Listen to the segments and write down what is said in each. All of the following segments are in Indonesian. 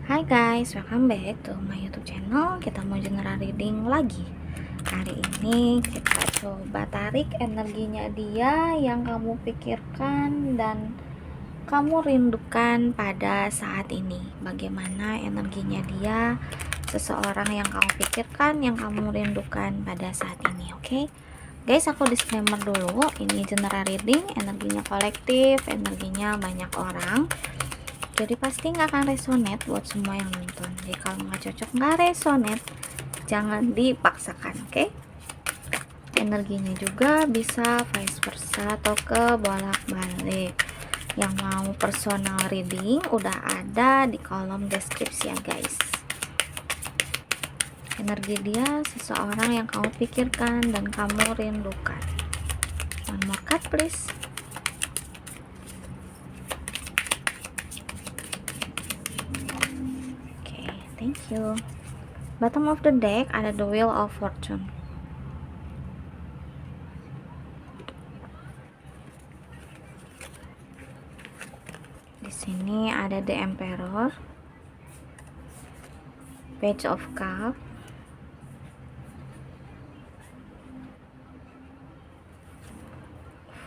Hai guys, welcome back to my YouTube channel. Kita mau general reading lagi. Hari ini kita coba tarik energinya dia yang kamu pikirkan dan kamu rindukan pada saat ini. Bagaimana energinya dia, seseorang yang kamu pikirkan, yang kamu rindukan pada saat ini, oke? Guys, aku disclaimer dulu, ini general reading, energinya kolektif, energinya banyak orang, jadi pasti nggak akan resonate buat semua yang nonton. Jadi kalau nggak cocok, nggak resonate, jangan dipaksakan, oke? Energinya juga bisa vice versa atau ke bolak-balik. Yang mau personal reading udah ada di kolom deskripsi ya guys. Energi dia seseorang yang kamu pikirkan dan kamu rindukan. One more card please. Thank you. Bottom of the deck ada the Wheel of Fortune. Di sini ada the Emperor, Page of Cup,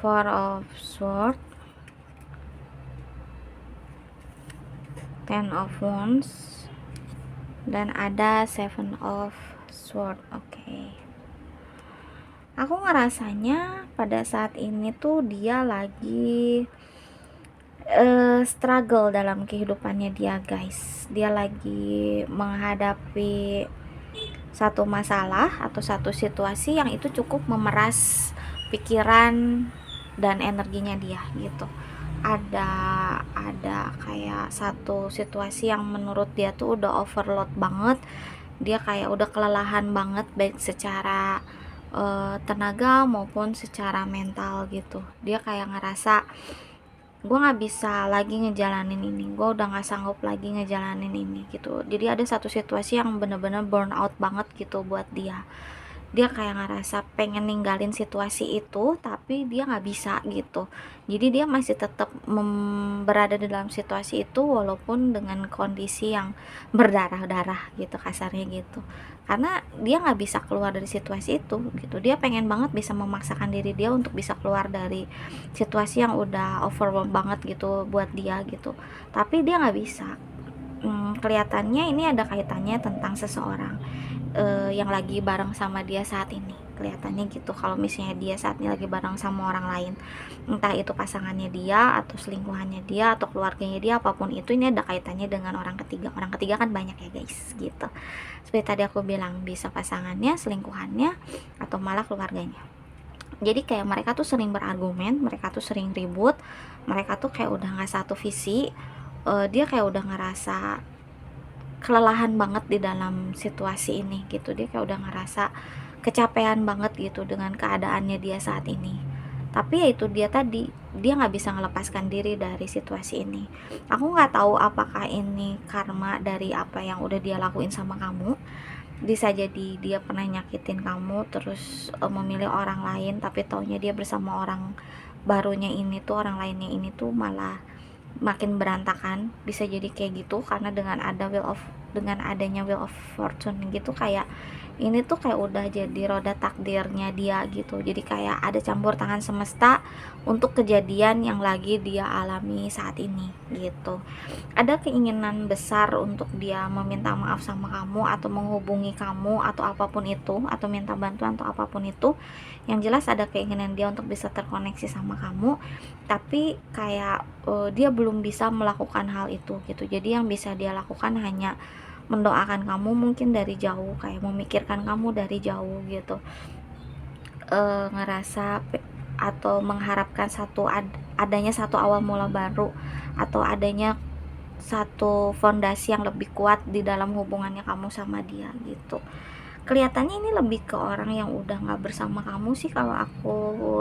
Four of Swords, Ten of Wands, dan ada Seven of Swords. Oke. Aku ngerasanya pada saat ini tuh dia lagi struggle dalam kehidupannya dia guys. Dia lagi menghadapi satu masalah atau satu situasi yang itu cukup memeras pikiran dan energinya dia gitu. Ada kayak satu situasi yang menurut dia tuh udah overload banget. Dia kayak udah kelelahan banget, baik secara tenaga maupun secara mental gitu. Dia kayak ngerasa gue nggak bisa lagi ngejalanin ini, gue udah nggak sanggup lagi ngejalanin ini gitu. Jadi ada satu situasi yang bener-bener burn out banget gitu buat dia. Dia kayak ngerasa pengen ninggalin situasi itu tapi dia nggak bisa gitu. Jadi dia masih tetap berada di dalam situasi itu walaupun dengan kondisi yang berdarah-darah gitu, kasarnya gitu, karena dia nggak bisa keluar dari situasi itu gitu. Dia pengen banget bisa memaksakan diri dia untuk bisa keluar dari situasi yang udah overwhelmed banget gitu buat dia gitu, tapi dia nggak bisa. Kelihatannya ini ada kaitannya tentang seseorang yang lagi bareng sama dia saat ini, kelihatannya gitu. Kalau misalnya dia saat ini lagi bareng sama orang lain, entah itu pasangannya dia atau selingkuhannya dia atau keluarganya dia, apapun itu, ini ada kaitannya dengan orang ketiga. Orang ketiga kan banyak ya guys gitu. Seperti tadi aku bilang, bisa pasangannya, selingkuhannya, atau malah keluarganya. Jadi kayak mereka tuh sering berargumen, mereka tuh sering ribut, mereka tuh kayak udah nggak satu visi. Dia kayak udah ngerasa kelelahan banget di dalam situasi ini gitu. Dia kayak udah ngerasa kecapean banget gitu dengan keadaannya dia saat ini. Tapi ya itu dia tadi, dia nggak bisa melepaskan diri dari situasi ini. Aku nggak tahu apakah ini karma dari apa yang udah dia lakuin sama kamu. Bisa jadi dia pernah nyakitin kamu terus memilih orang lain, tapi taunya dia bersama orang barunya ini tuh, orang lainnya ini tuh malah makin berantakan. Bisa jadi kayak gitu karena dengan adanya Wheel of Fortune gitu, kayak ini tuh kayak udah jadi roda takdirnya dia gitu. Jadi kayak ada campur tangan semesta untuk kejadian yang lagi dia alami saat ini gitu. Ada keinginan besar untuk dia meminta maaf sama kamu atau menghubungi kamu atau apapun itu, atau minta bantuan atau apapun itu. Yang jelas ada keinginan dia untuk bisa terkoneksi sama kamu, tapi kayak dia belum bisa melakukan hal itu gitu. Jadi yang bisa dia lakukan hanya mendoakan kamu mungkin dari jauh, kayak memikirkan kamu dari jauh gitu. Ngerasa atau mengharapkan adanya satu awal mula baru, atau adanya satu fondasi yang lebih kuat di dalam hubungannya kamu sama dia gitu. Kelihatannya ini lebih ke orang yang udah nggak bersama kamu sih, kalau aku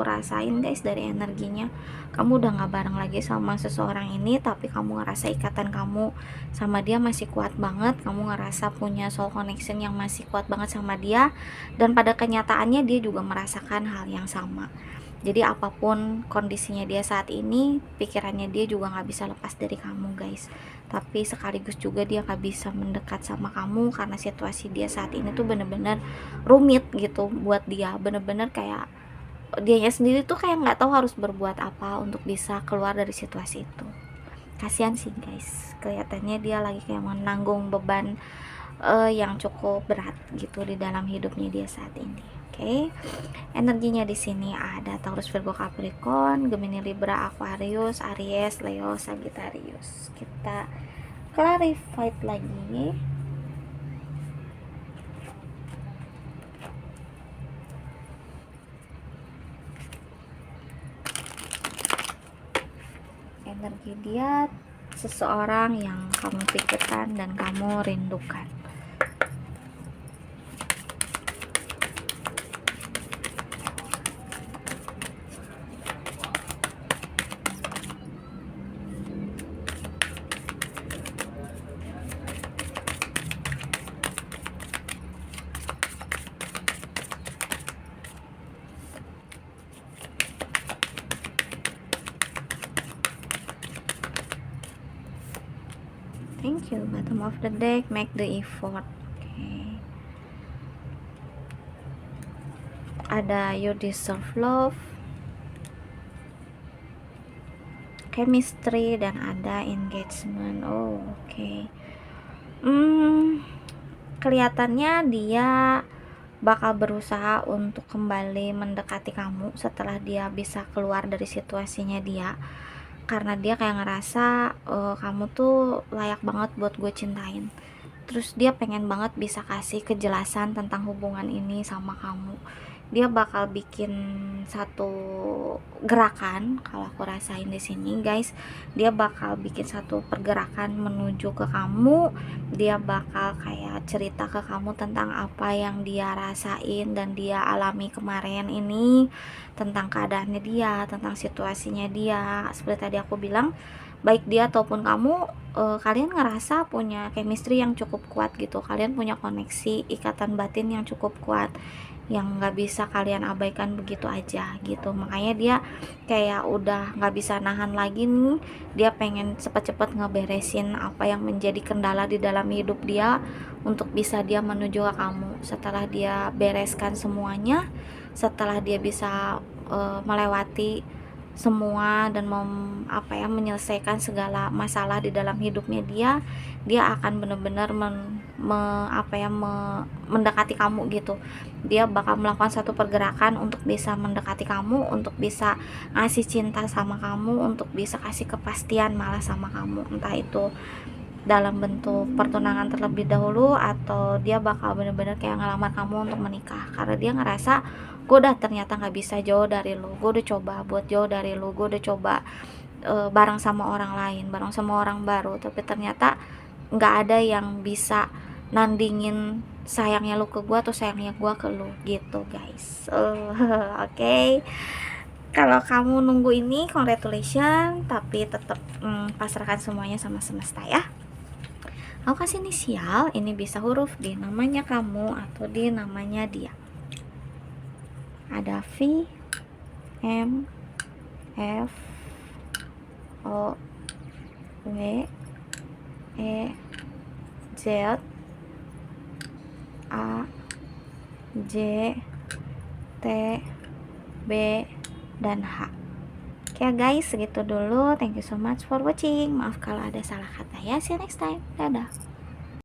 rasain guys dari energinya. Kamu udah nggak bareng lagi sama seseorang ini, tapi kamu ngerasa ikatan kamu sama dia masih kuat banget. Kamu ngerasa punya soul connection yang masih kuat banget sama dia, dan pada kenyataannya dia juga merasakan hal yang sama. Jadi apapun kondisinya dia saat ini, pikirannya dia juga nggak bisa lepas dari kamu guys. Tapi sekaligus juga dia nggak bisa mendekat sama kamu karena situasi dia saat ini tuh bener-bener rumit gitu buat dia. Bener-bener kayak dianya sendiri tuh kayak nggak tahu harus berbuat apa untuk bisa keluar dari situasi itu. Kasihan sih guys, kelihatannya dia lagi kayak menanggung beban yang cukup berat gitu di dalam hidupnya dia saat ini. Oke, energinya di sini ada Taurus, Virgo, Capricorn, Gemini, Libra, Aquarius, Aries, Leo, Sagittarius. Kita clarified lagi. Energi dia seseorang yang kamu pikirkan dan kamu rindukan. Thank you. Bottom of the deck, make the effort. Okay. Ada you deserve love, chemistry, dan ada engagement. Oh, oke. Okay. Kelihatannya dia bakal berusaha untuk kembali mendekati kamu setelah dia bisa keluar dari situasinya dia, karena dia kayak ngerasa kamu tuh layak banget buat gue cintain. Terus dia pengen banget bisa kasih kejelasan tentang hubungan ini sama kamu. Dia bakal bikin satu gerakan, kalau aku rasain di sini guys, dia bakal bikin satu pergerakan menuju ke kamu. Dia bakal kayak cerita ke kamu tentang apa yang dia rasain dan dia alami kemarin ini, tentang keadaannya dia, tentang situasinya dia. Seperti tadi aku bilang, baik dia ataupun kamu, kalian ngerasa punya chemistry yang cukup kuat gitu. Kalian punya koneksi ikatan batin yang cukup kuat, yang nggak bisa kalian abaikan begitu aja gitu. Makanya dia kayak udah nggak bisa nahan lagi nih, dia pengen cepet-cepet ngeberesin apa yang menjadi kendala di dalam hidup dia untuk bisa dia menuju ke kamu. Setelah dia bereskan semuanya, setelah dia bisa melewati semua dan menyelesaikan segala masalah di dalam hidupnya dia akan benar-benar mendekati kamu gitu. Dia bakal melakukan satu pergerakan untuk bisa mendekati kamu, untuk bisa ngasih cinta sama kamu, untuk bisa kasih kepastian malah sama kamu, entah itu dalam bentuk pertunangan terlebih dahulu atau dia bakal bener-bener kayak ngelamar kamu untuk menikah, karena dia ngerasa gue udah ternyata nggak bisa jauh dari lu, gue udah coba buat jauh dari lu, gue udah coba bareng sama orang lain, bareng sama orang baru, tapi ternyata nggak ada yang bisa nandingin sayangnya lu ke gue atau sayangnya gue ke lu gitu guys. Oke. Kalau kamu nunggu ini, congratulations, tapi tetap pasrahkan semuanya sama semesta ya. Aku kasih inisial, ini bisa huruf di namanya kamu atau di namanya dia. Ada V, M, F, O, W, E, Z, A, J, T, B, dan H. Oke guys, segitu dulu. Thank you so much for watching. Maaf kalau ada salah kata ya. See you next time. Dadah.